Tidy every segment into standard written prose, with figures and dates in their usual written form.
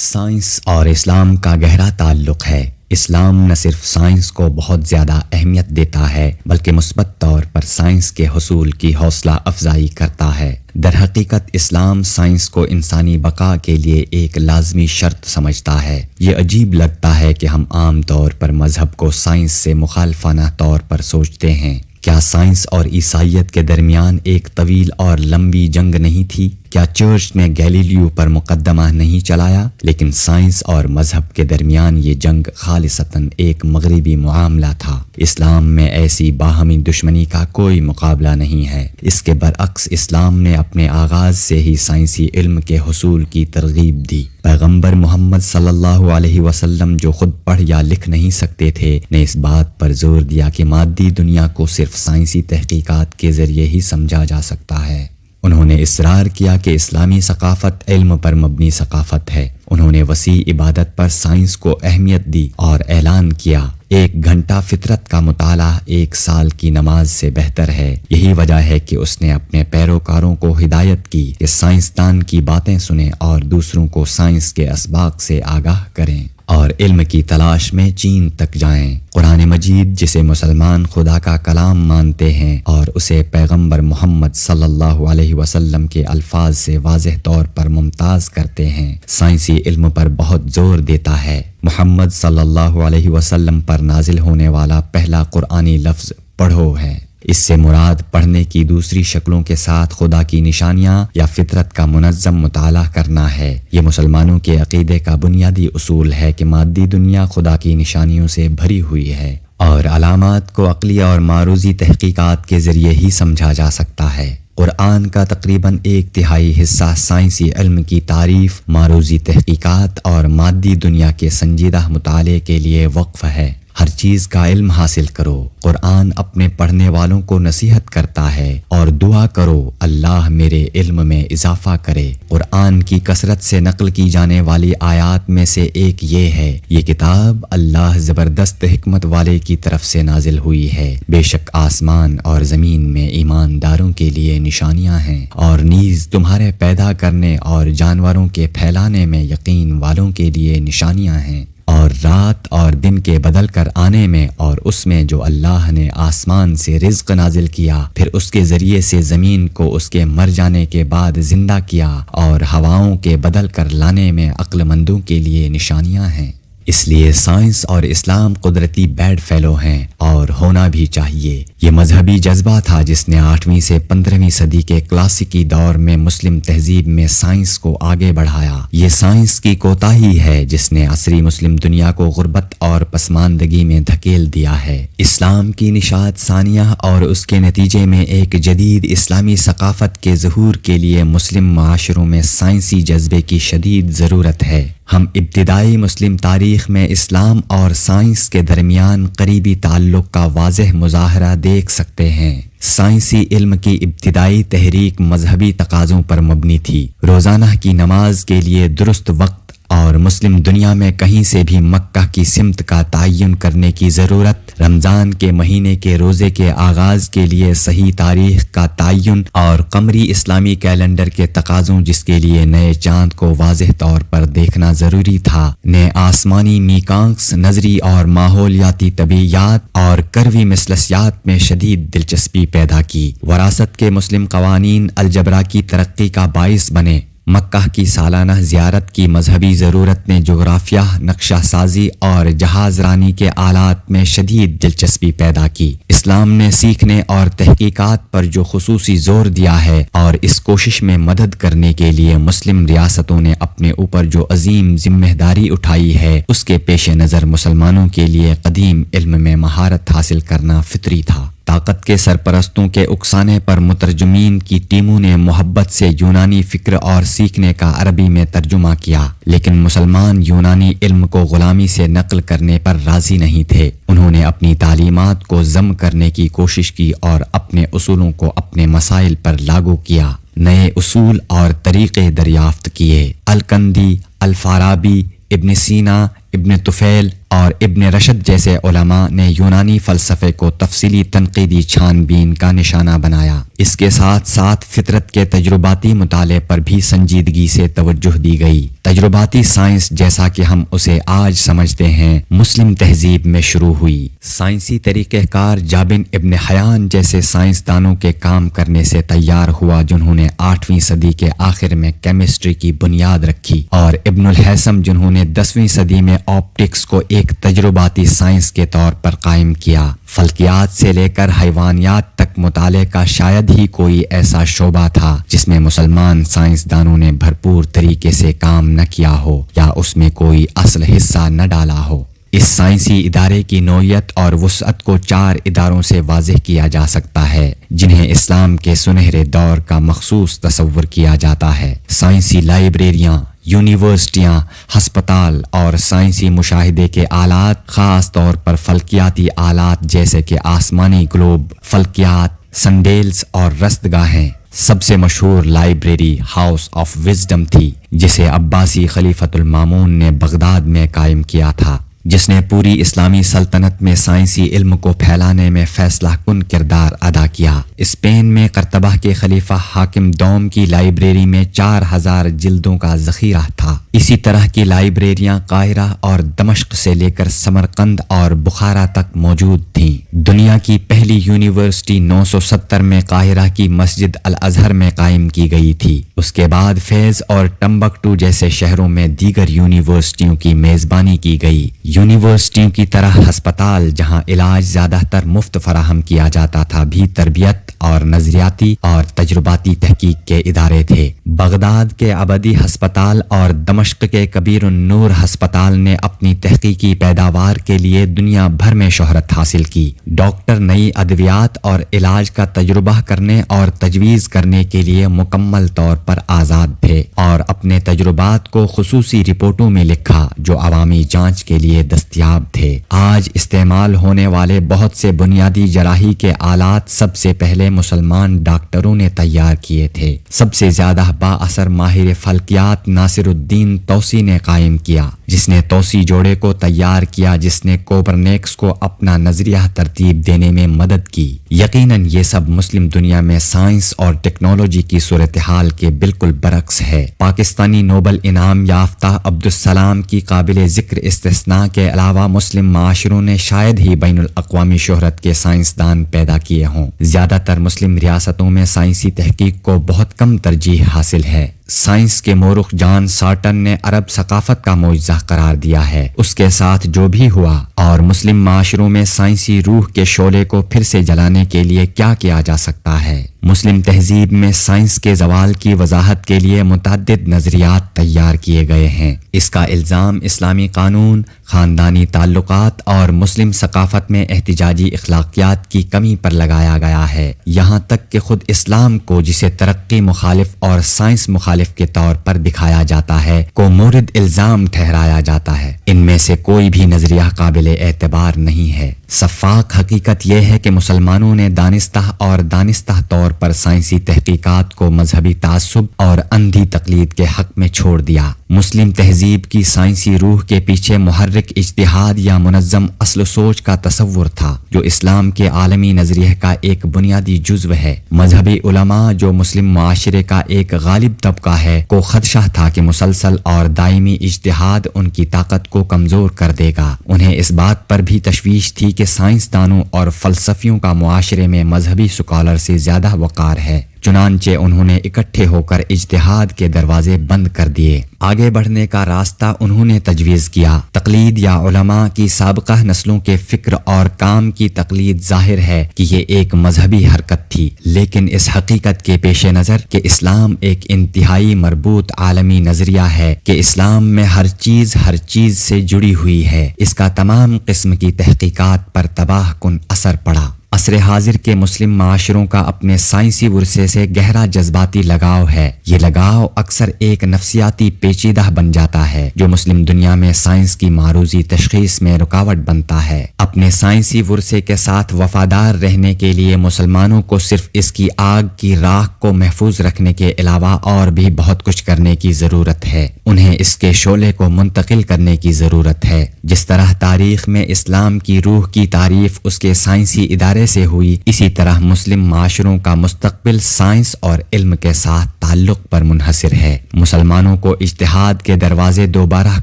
Science اور اسلام کا گہرا تعلق ہے۔ اسلام نہ صرف سائنس کو بہت زیادہ اہمیت دیتا ہے بلکہ مثبت طور پر سائنس کے حصول کی حوصلہ افزائی کرتا ہے۔ در حقیقت اسلام سائنس کو انسانی بقا کے لیے ایک لازمی شرط سمجھتا ہے۔ یہ عجیب لگتا ہے کہ ہم عام طور پر مذہب کو سائنس سے مخالفانہ طور پر سوچتے ہیں۔ کیا سائنس اور عیسائیت کے درمیان ایک طویل اور لمبی جنگ نہیں تھی؟ کیا چرچ نے گیلیلیو پر مقدمہ نہیں چلایا؟ لیکن سائنس اور مذہب کے درمیان یہ جنگ خالصتاً ایک مغربی معاملہ تھا۔ اسلام میں ایسی باہمی دشمنی کا کوئی مقابلہ نہیں ہے۔ اس کے برعکس اسلام نے اپنے آغاز سے ہی سائنسی علم کے حصول کی ترغیب دی۔ پیغمبر محمد صلی اللہ علیہ وسلم جو خود پڑھ یا لکھ نہیں سکتے تھے نے اس بات پر زور دیا کہ مادی دنیا کو صرف سائنسی تحقیقات کے ذریعے ہی سمجھا جا سکتا ہے۔ انہوں نے اصرار کیا کہ اسلامی ثقافت علم پر مبنی ثقافت ہے۔ انہوں نے وسیع عبادت پر سائنس کو اہمیت دی اور اعلان کیا 1 گھنٹہ فطرت کا مطالعہ 1 سال کی نماز سے بہتر ہے۔ یہی وجہ ہے کہ اس نے اپنے پیروکاروں کو ہدایت کی کہ سائنسدان کی باتیں سنیں اور دوسروں کو سائنس کے اسباق سے آگاہ کریں اور علم کی تلاش میں چین تک جائیں۔ قرآن مجید جسے مسلمان خدا کا کلام مانتے ہیں اور اسے پیغمبر محمد صلی اللہ علیہ وسلم کے الفاظ سے واضح طور پر ممتاز کرتے ہیں، سائنسی علم پر بہت زور دیتا ہے۔ محمد صلی اللہ علیہ وسلم پر نازل ہونے والا پہلا قرآنی لفظ پڑھو ہے۔ اس سے مراد پڑھنے کی دوسری شکلوں کے ساتھ خدا کی نشانیاں یا فطرت کا منظم مطالعہ کرنا ہے۔ یہ مسلمانوں کے عقیدے کا بنیادی اصول ہے کہ مادی دنیا خدا کی نشانیوں سے بھری ہوئی ہے اور علامات کو عقلی اور معروضی تحقیقات کے ذریعے ہی سمجھا جا سکتا ہے۔ قرآن کا تقریباً 1/3 حصہ سائنسی علم کی تعریف، معروضی تحقیقات اور مادی دنیا کے سنجیدہ مطالعے کے لیے وقف ہے۔ ہر چیز کا علم حاصل کرو۔ قرآن اپنے پڑھنے والوں کو نصیحت کرتا ہے اور دعا کرو اللہ میرے علم میں اضافہ کرے۔ قرآن کی کثرت سے نقل کی جانے والی آیات میں سے ایک یہ ہے، یہ کتاب اللہ زبردست حکمت والے کی طرف سے نازل ہوئی ہے۔ بے شک آسمان اور زمین میں ایمانداروں کے لیے نشانیاں ہیں اور نیز تمہارے پیدا کرنے اور جانوروں کے پھیلانے میں یقین والوں کے لیے نشانیاں ہیں، اور رات اور دن کے بدل کر آنے میں اور اس میں جو اللہ نے آسمان سے رزق نازل کیا پھر اس کے ذریعے سے زمین کو اس کے مر جانے کے بعد زندہ کیا اور ہواؤں کے بدل کر لانے میں عقل مندوں کے لیے نشانیاں ہیں۔ اس لیے سائنس اور اسلام قدرتی بیڈ فیلو ہیں اور ہونا بھی چاہیے۔ یہ مذہبی جذبہ تھا جس نے 8ویں سے 15ویں صدی کے کلاسیکی دور میں مسلم تہذیب میں سائنس کو آگے بڑھایا۔ یہ سائنس کی کوتاہی ہے جس نے عصری مسلم دنیا کو غربت اور پسماندگی میں دھکیل دیا ہے۔ اسلام کی نشاط ثانیہ اور اس کے نتیجے میں ایک جدید اسلامی ثقافت کے ظہور کے لیے مسلم معاشروں میں سائنسی جذبے کی شدید ضرورت ہے۔ ہم ابتدائی مسلم تاریخ میں اسلام اور سائنس کے درمیان قریبی تعلق کا واضح مظاہرہ دیکھ سکتے ہیں۔ سائنسی علم کی ابتدائی تحریک مذہبی تقاضوں پر مبنی تھی۔ روزانہ کی نماز کے لیے درست وقت اور مسلم دنیا میں کہیں سے بھی مکہ کی سمت کا تعین کرنے کی ضرورت، رمضان کے مہینے کے روزے کے آغاز کے لیے صحیح تاریخ کا تعین اور قمری اسلامی کیلنڈر کے تقاضوں جس کے لیے نئے چاند کو واضح طور پر دیکھنا ضروری تھا، نے آسمانی میکانکس، نظری اور ماحولیاتی طبیعیات اور کروی مثلثیات میں شدید دلچسپی پیدا کی۔ وراثت کے مسلم قوانین الجبرا کی ترقی کا باعث بنے۔ مکہ کی سالانہ زیارت کی مذہبی ضرورت نے جغرافیہ، نقشہ سازی اور جہاز رانی کے آلات میں شدید دلچسپی پیدا کی۔ اسلام نے سیکھنے اور تحقیقات پر جو خصوصی زور دیا ہے اور اس کوشش میں مدد کرنے کے لیے مسلم ریاستوں نے اپنے اوپر جو عظیم ذمہ داری اٹھائی ہے، اس کے پیش نظر مسلمانوں کے لیے قدیم علم میں مہارت حاصل کرنا فطری تھا۔ طاقت کے سرپرستوں کے اکسانے پر مترجمین کی ٹیموں نے محبت سے یونانی فکر اور سیکھنے کا عربی میں ترجمہ کیا، لیکن مسلمان یونانی علم کو غلامی سے نقل کرنے پر راضی نہیں تھے۔ انہوں نے اپنی تعلیمات کو ضم کرنے کی کوشش کی اور اپنے اصولوں کو اپنے مسائل پر لاگو کیا۔ نئے اصول اور طریقے دریافت کیے۔ الکندی، الفارابی، ابن سینا، ابن طفیل اور ابن رشد جیسے علماء نے یونانی فلسفے کو تفصیلی تنقیدی چھان بین کا نشانہ بنایا۔ اس کے ساتھ ساتھ فطرت کے تجرباتی مطالعے پر بھی سنجیدگی سے توجہ دی گئی۔ تجرباتی سائنس جیسا کہ ہم اسے آج سمجھتے ہیں مسلم تہذیب میں شروع ہوئی۔ سائنسی طریقہ کار جابن ابن حیان جیسے سائنسدانوں کے کام کرنے سے تیار ہوا جنہوں نے 8ویں صدی کے آخر میں کیمسٹری کی بنیاد رکھی، اور ابن الہیثم جنہوں نے 10ویں صدی میں آپٹکس کو ایک تجرباتی سائنس کے طور پر قائم کیا۔ فلکیات سے لے کر حیوانیات تک مطالعے کا شاید ہی کوئی ایسا شعبہ تھا جس میں مسلمان سائنسدانوں نے بھرپور طریقے سے کام نہ کیا ہو یا اس میں کوئی اصل حصہ نہ ڈالا ہو۔ اس سائنسی ادارے کی نوعیت اور وسعت کو 4 اداروں سے واضح کیا جا سکتا ہے جنہیں اسلام کے سنہرے دور کا مخصوص تصور کیا جاتا ہے۔ سائنسی لائبریریاں، یونیورسٹیاں، ہسپتال اور سائنسی مشاہدے کے آلات، خاص طور پر فلکیاتی آلات جیسے کہ آسمانی گلوب، فلکیات، سنڈیلز اور رستگاہیں۔ سب سے مشہور لائبریری ہاؤس آف وزڈم تھی جسے عباسی خلیفۃ المامون نے بغداد میں قائم کیا تھا، جس نے پوری اسلامی سلطنت میں سائنسی علم کو پھیلانے میں فیصلہ کن کردار ادا کیا۔ اسپین میں قرطبہ کے خلیفہ حاکم دوم کی لائبریری میں 4000 جلدوں کا ذخیرہ تھا۔ اسی طرح کی لائبریریاں قاہرہ اور دمشق سے لے کر سمرقند اور بخارا تک موجود تھیں۔ دنیا کی پہلی یونیورسٹی 970 میں قاہرہ کی مسجد الازہر میں قائم کی گئی تھی۔ اس کے بعد فیض اور ٹمبکٹو جیسے شہروں میں دیگر یونیورسٹیوں کی میزبانی کی گئی۔ یونیورسٹیوں کی طرح ہسپتال جہاں علاج زیادہ تر مفت فراہم کیا جاتا تھا بھی تربیت اور نظریاتی اور تجرباتی تحقیق کے ادارے تھے۔ بغداد کے ابدی ہسپتال اور دمشق کے کبیر النور ہسپتال نے اپنی تحقیقی پیداوار کے لیے دنیا بھر میں شہرت حاصل کی۔ ڈاکٹر نئی ادویات اور علاج کا تجربہ کرنے اور تجویز کرنے کے لیے مکمل طور پر آزاد تھے اور اپنے تجربات کو خصوصی رپورٹوں میں لکھا جو عوامی جانچ کے لیے دستیاب تھے۔ آج استعمال ہونے والے بہت سے بنیادی جراحی کے آلات سب سے پہلے مسلمان ڈاکٹروں نے تیار کیے تھے۔ سب سے زیادہ با اثر ماہر فلکیات ناصر الدین توسی نے قائم کیا، جس نے توسی جوڑے کو تیار کیا جس نے کوپرنیکس کو اپنا نظریہ ترتیب دینے میں مدد کی۔ یقیناً یہ سب مسلم دنیا میں سائنس اور ٹیکنالوجی کی صورتحال کے بالکل برعکس ہے۔ پاکستانی نوبل انعام یافتہ عبدالسلام کی قابل ذکر استثناء کے علاوہ مسلم معاشروں نے شاید ہی بین الاقوامی شہرت کے سائنسدان پیدا کیے ہوں۔ زیادہ تر مسلم ریاستوں میں سائنسی تحقیق کو بہت کم ترجیح حاصل ہے۔ سائنس کے مورخ جان سارٹن نے عرب ثقافت کا معجزہ قرار دیا ہے۔ اس کے ساتھ جو بھی ہوا اور مسلم معاشروں میں سائنسی روح کے شعلے کو پھر سے جلانے کے لیے کیا کیا جا سکتا ہے۔ مسلم تہذیب میں سائنس کے زوال کی وضاحت کے لیے متعدد نظریات تیار کیے گئے ہیں۔ اس کا الزام اسلامی قانون، خاندانی تعلقات اور مسلم ثقافت میں احتجاجی اخلاقیات کی کمی پر لگایا گیا ہے، یہاں تک کہ خود اسلام کو جسے ترقی مخالف اور سائنس مخالف کے طور پر دکھایا جاتا ہے کو مورد الزام ٹھہرایا جاتا ہے۔ ان میں سے کوئی بھی نظریہ قابل اعتبار نہیں ہے۔ شفاف حقیقت یہ ہے کہ مسلمانوں نے دانستہ اور دانستہ طور پر سائنسی تحقیقات کو مذہبی تعصب اور اندھی تقلید کے حق میں چھوڑ دیا۔ مسلم تہذیب کی سائنسی روح کے پیچھے محرک اجتہاد یا منظم اصل و سوچ کا تصور تھا جو اسلام کے عالمی نظریے کا ایک بنیادی جزو ہے۔ مذہبی علماء جو مسلم معاشرے کا ایک غالب طبقہ ہے کو خدشہ تھا کہ مسلسل اور دائمی اجتہاد ان کی طاقت کو کمزور کر دے گا۔ انہیں اس بات پر بھی تشویش تھی کہ سائنسدانوں اور فلسفیوں کا معاشرے میں مذہبی سکالر سے زیادہ وقار ہے، چنانچہ انہوں نے اکٹھے ہو کر اجتہاد کے دروازے بند کر دیے۔ آگے بڑھنے کا راستہ انہوں نے تجویز کیا۔ تقلید یا علماء کی سابقہ نسلوں کے فکر اور کام کی تقلید ظاہر ہے کہ یہ ایک مذہبی حرکت تھی، لیکن اس حقیقت کے پیش نظر کہ اسلام ایک انتہائی مربوط عالمی نظریہ ہے کہ اسلام میں ہر چیز سے جڑی ہوئی ہے، اس کا تمام قسم کی تحقیقات پر تباہ کن اثر پڑا۔ عصر حاضر کے مسلم معاشروں کا اپنے سائنسی ورثے سے گہرا جذباتی لگاؤ ہے۔ یہ لگاؤ اکثر ایک نفسیاتی پیچیدہ بن جاتا ہے جو مسلم دنیا میں سائنس کی معروضی تشخیص میں رکاوٹ بنتا ہے۔ اپنے سائنسی ورثے کے ساتھ وفادار رہنے کے لیے مسلمانوں کو صرف اس کی آگ کی راکھ کو محفوظ رکھنے کے علاوہ اور بھی بہت کچھ کرنے کی ضرورت ہے۔ انہیں اس کے شعلے کو منتقل کرنے کی ضرورت ہے۔ جس طرح تاریخ میں اسلام کی روح کی تعریف اس کے سائنسی ادارے سے ہوئی، اسی طرح مسلم معاشروں کا مستقبل سائنس اور علم کے ساتھ تعلق پر منحصر ہے۔ مسلمانوں کو اجتہاد کے دروازے دوبارہ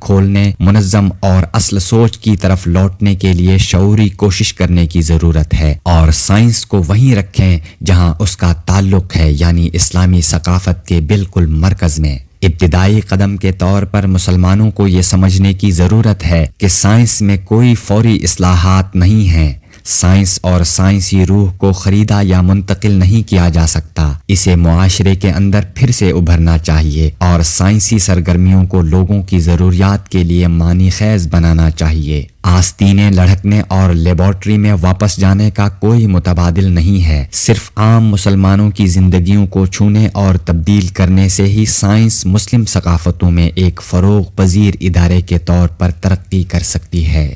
کھولنے، منظم اور اصل سوچ کی طرف لوٹنے کے لیے شعوری کوشش کرنے کی ضرورت ہے اور سائنس کو وہیں رکھیں جہاں اس کا تعلق ہے، یعنی اسلامی ثقافت کے بالکل مرکز میں۔ ابتدائی قدم کے طور پر مسلمانوں کو یہ سمجھنے کی ضرورت ہے کہ سائنس میں کوئی فوری اصلاحات نہیں ہیں۔ سائنس اور سائنسی روح کو خریدا یا منتقل نہیں کیا جا سکتا۔ اسے معاشرے کے اندر پھر سے ابھرنا چاہیے اور سائنسی سرگرمیوں کو لوگوں کی ضروریات کے لیے معنی خیز بنانا چاہیے۔ آستینے لڑھکنے اور لیبارٹری میں واپس جانے کا کوئی متبادل نہیں ہے۔ صرف عام مسلمانوں کی زندگیوں کو چھونے اور تبدیل کرنے سے ہی سائنس مسلم ثقافتوں میں ایک فروغ پذیر ادارے کے طور پر ترقی کر سکتی ہے۔